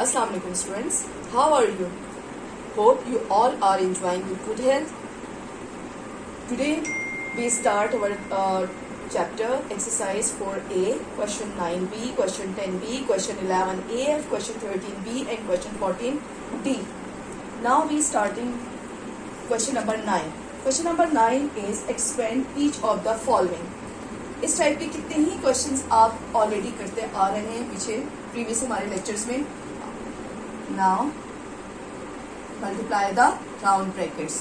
Assalamu alaikum students. How are you? Hope you all are enjoying with good health. Today we start our chapter exercise 4A, question 9B, question 10B, question 11A, question 13B and question 14D. Now we starting question number 9. Question number 9 is expand each of the following. इस type के कितने ही questions आप already करते आ रहे हैं पीछे previous हमारे lectures में. Now multiply the round brackets.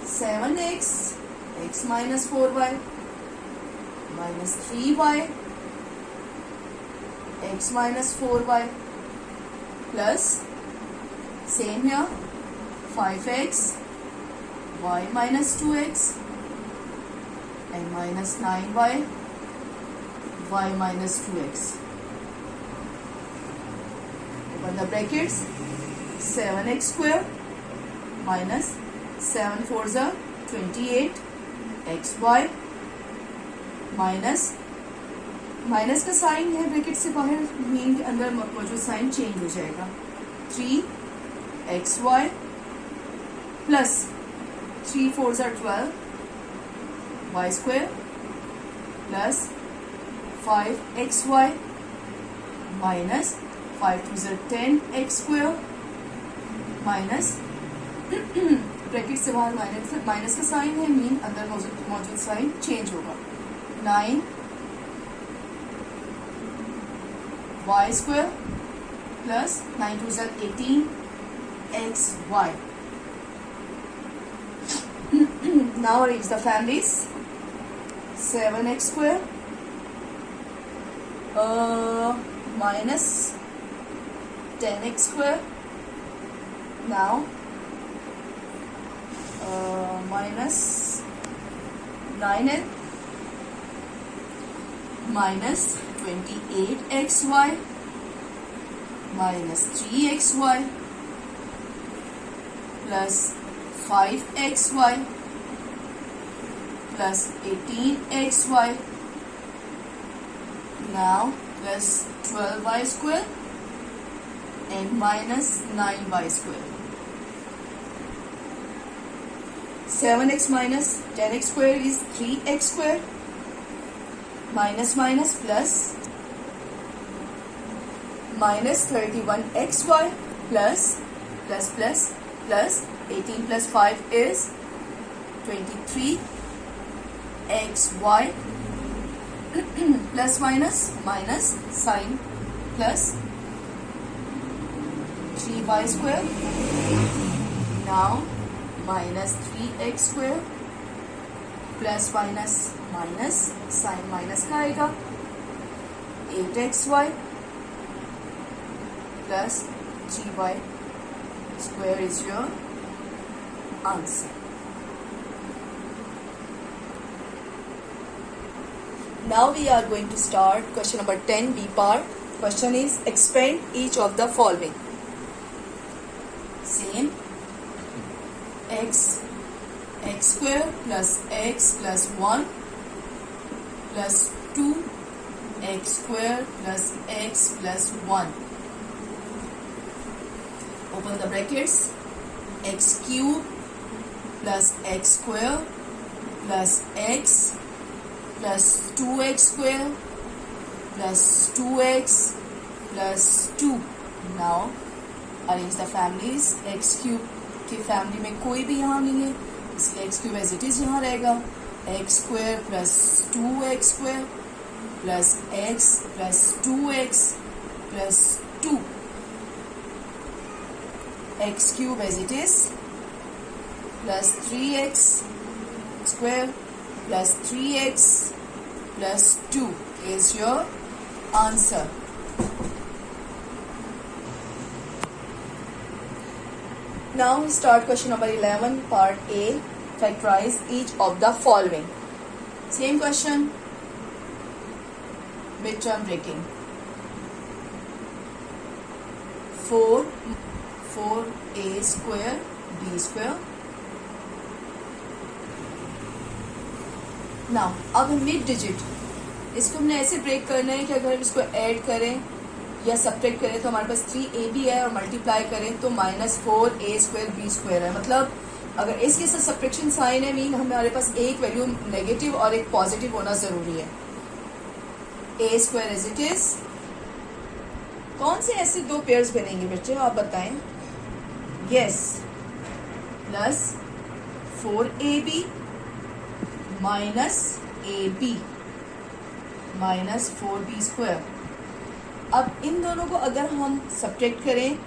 7x x minus 4y minus 3y x minus 4y plus same here 5x y minus 2x and minus 9y y minus 2x. Open the brackets. 7x square minus 7 4s are 28 xy minus का sign है bracket से बाहर, mean के अंदर मौजूद sign change हो जाएगा. 3xy plus 3 4s are 12 y square plus 5xy minus 5 2s are 10x square minus bracket से बाहर माइनस का साइन है, मीन अंदर मौजूद साइन चेंज होगा. 9 y square plus 9 2s are 18 xy. Now arrange the families. 7x square minus 10x square. Now minus 9n minus 28xy minus 3xy plus 5xy plus 18xy. Now plus 12y square and minus 9y square. 7x minus 10x square is 3x square. Minus minus plus minus 31xy plus 18 plus 5 is 23xy plus minus sign plus 3y square. Now minus 3x square plus minus sign minus का आएगा. 8xy plus 3y square is your answer. Now we are going to start question number 10 B part. Question is expand each of the following. Same. x square plus x plus 1 plus 2x square plus x plus 1. Open the brackets. X cube plus x square plus x plus 2x square plus 2x plus 2. Now arrange the families. X cube की family में कोई भी यहाँ नहीं है, इसलिए x cube as it is यहाँ रहेगा. X square plus 2x square plus x plus 2x plus 2. X cube as it is plus 3x square plus 3x plus 2 is your answer. Now we start question number 11 part A. Factorize each of the following. Same question. Midterm breaking. 4a square b square. Now अब mid digit इसको हमने ऐसे break करना है कि अगर हम इसको ऐड करें या सब्ट्रैक्ट करें तो हमारे पास 3ab है और मल्टीप्लाई करें तो -4a² b² है। मतलब अगर इसके साथ सब्ट्रैक्शन साइन है मीन हमारे पास एक वैल्यू नेगेटिव और एक पॉजिटिव होना जरूरी है। a² as it is. कौन से ऐसे दो पेयर्स बनेंगे बच्चे आप बताएं? Yes, plus 4ab minus ab minus 4b²। अब इन दोनों को अगर हम सब्ट्रैक्ट करें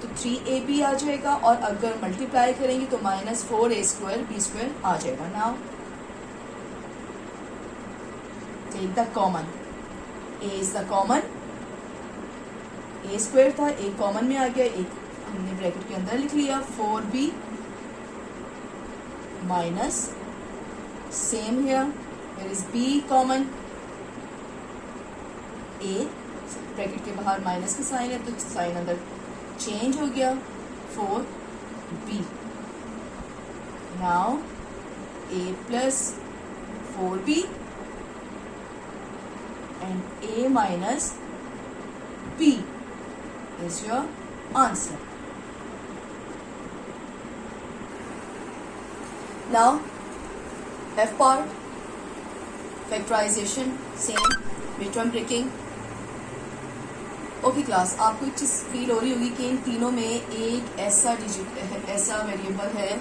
तो 3ab आ जाएगा और अगर मल्टीप्लाई करेंगे तो -4a² b² आ जाएगा। Now take the common, a is the common, a² था, एक कॉमन में आ गया, एक हमने ब्रैकेट के अंदर लिख लिया, 4b minus same here, there is b common, a bracket के बाहर माइनस का साइन है तो साइन अंदर चेंज हो गया, 4b। Now a plus 4b and a minus b is your answer. Now f part, factorisation same, midterm breaking. Okay class, आपको एक चीज फील हो रही होगी कि इन तीनों में एक ऐसा डिजिट ऐसा वेरिएबल है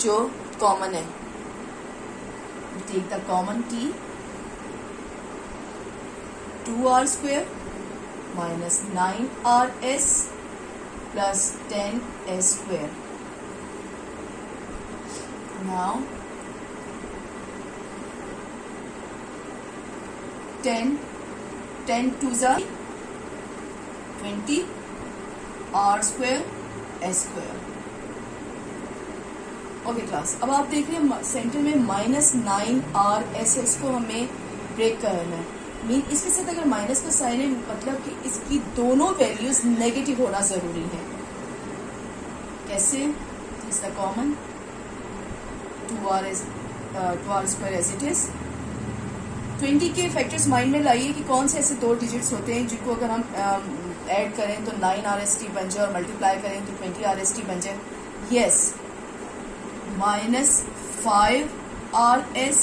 जो कॉमन है। Take the common t, 2r² minus 9rs plus 10s²। Now 10 2s are 20, r² s²। Okay class, अब आप देख रहे हैं सेंटर में -9rs को हमें ब्रेक करना है। मीन इसके साथ अगर माइनस का साइन है मतलब कि इसकी दोनों वैल्यूज नेगेटिव होना जरूरी है। कैसे? Is the common 2r² as it is. 20 के फैक्टर्स माइंड में लाइए कि कौन से ऐसे दो डिजिट्स होते हैं जिनको अगर हम ऐड करें तो 9rst बन जाए और मल्टीप्लाई करें तो 20rst बन जाए। Yes, -5rs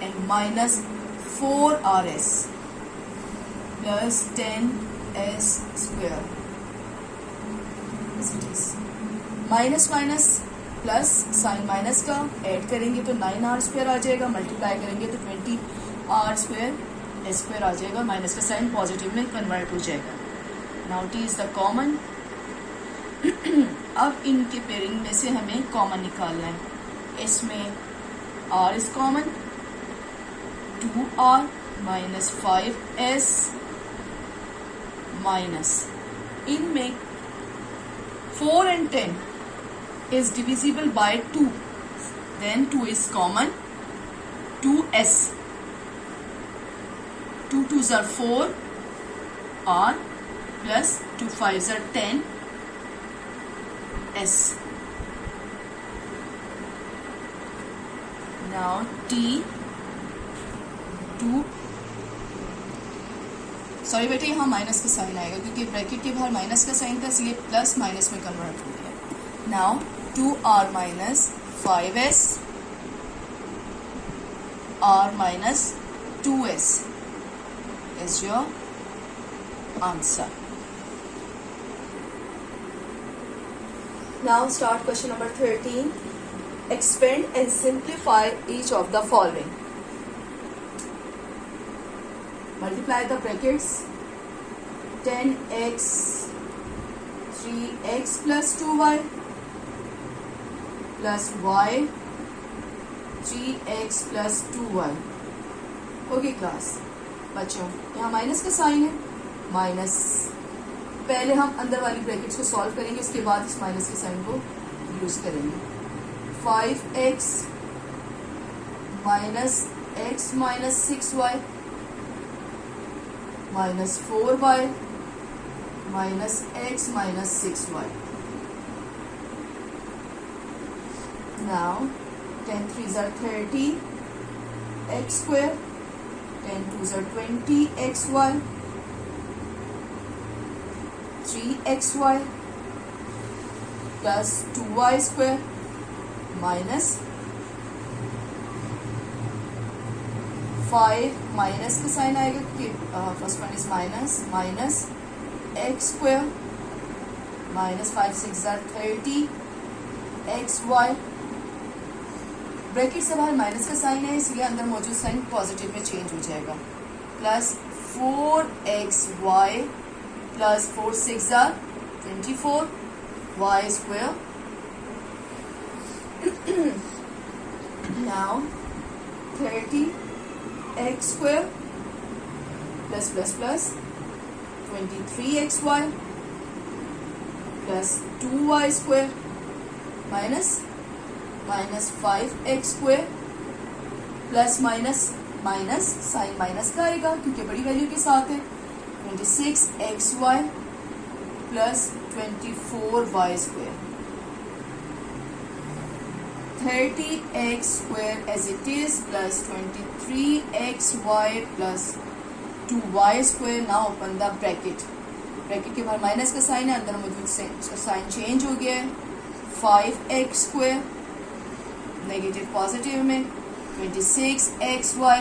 and -4rs plus 10s²। Minus minus plus sign minus का ऐड करेंगे तो 9r² आ जाएगा, मल्टीप्लाई करेंगे तो 20r² s² आ जाएगा, माइनस का साइन पॉजिटिव में कन्वर्ट हो जाएगा। Now t is the common. अब इनके पेयरिंग में से हमें कॉमन निकालना है। इसमें r is common, 2r minus 5s minus इनमें 4 and 10 is divisible by 2, then 2 is common, 2s, 2 2s are 4 r plus 2 5s are 10 s। Now t 2, sorry बेटे यहाँ माइनस का साइन आएगा क्योंकि ब्रैकेट के बाहर माइनस का साइन था इसलिए प्लस माइनस में कन्वर्ट हो गया। Now 2r minus 5s r minus 2s is your answer. Now start question number 13. Expand and simplify each of the following. Multiply the brackets. 10x 3x plus 2y plus y 3x plus 2y. Okay class बच्चों, यहाँ minus का sign है, minus पहले हम अंदर वाली brackets को solve करेंगे, उसके बाद इस माइनस के साइन को यूज करेंगे। 5x minus x minus 6y minus 4y minus x minus 6y। Now 10 3s are 30 x square, 10 2s are 20 xy 3xy plus 2y square minus 5 minus का साइन आएगा क्योंकि first one is minus x square minus 5 6 are 30 xy bracket से बाहर minus का sign है इसलिए अंदर मौजूद साइन पॉजिटिव में चेंज हो जाएगा plus 4xy plus 4 6 are 24 y square now 30 x square plus 23xy plus 2y square minus 5x square plus minus sign minus का आएगा क्योंकि बड़ी वैल्यू के साथ है 26xy plus 24y square 30x square as it is plus 23xy plus 2y square. Now open the bracket. Bracket के बाहर minus का साइन है अंदर मौजूद साइन चेंज हो गया है 5x square नेगेटिव पॉजिटिव में 26xy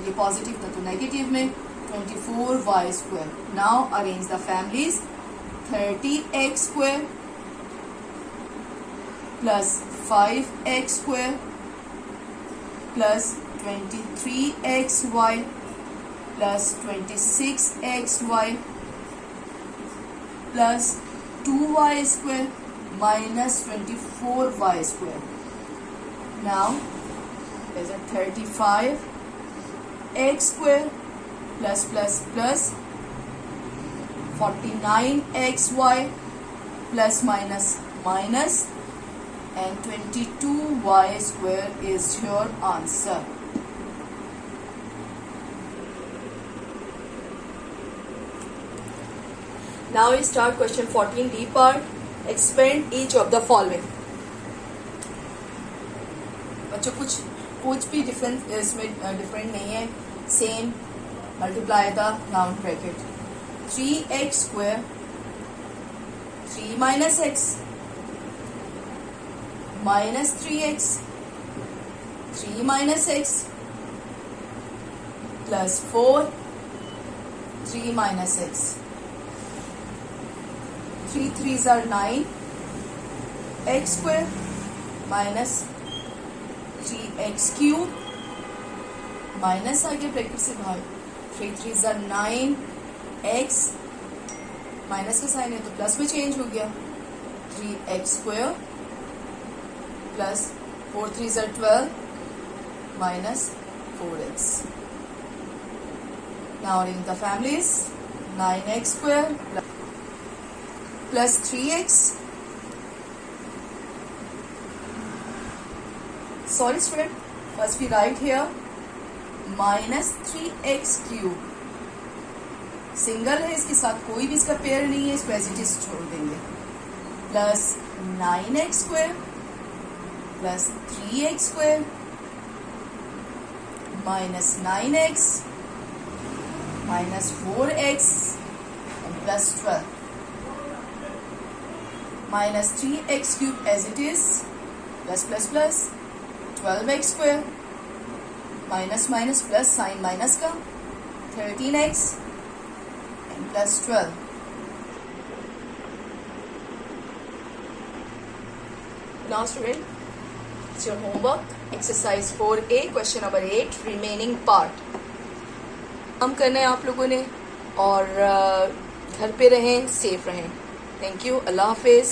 ये पॉजिटिव था तो नेगेटिव में 24y square. Now arrange the families 30x square plus 5x square plus 23xy plus 26xy plus 2y square minus 24y square. Now there's a 35x square plus 49xy plus minus and 22y square is your answer. Now we start question 14D part. Expand each of the following. बच्चों कुछ भी different इसमें different नहीं है same multiply the round bracket 3x square 3 minus x minus 3x 3 minus x plus 4 3 minus x 3 3s are 9 x square minus 3x cube minus आगे bracket से बाहर 3 3s are 9 x minus का sign है तो plus में change हो गया 3x square plus 4 3s are 12 minus 4x. Now in the families 9x square plus 3x. Sorry student, first we write here minus 3x cube. Single है इसके साथ कोई भी इसका पेयर नहीं है इसको एज इट इज छोड़ देंगे plus 9x square plus 3x square minus 9x minus 4x and plus 12 minus 3x cube as it is plus 12x square minus plus sign minus का 13x and plus 12. Now student, it's your homework exercise 4A question number 8 remaining part. हम करना है आप लोगों ने और घर पे रहें सेफ रहें. Thank you. Allah Hafiz.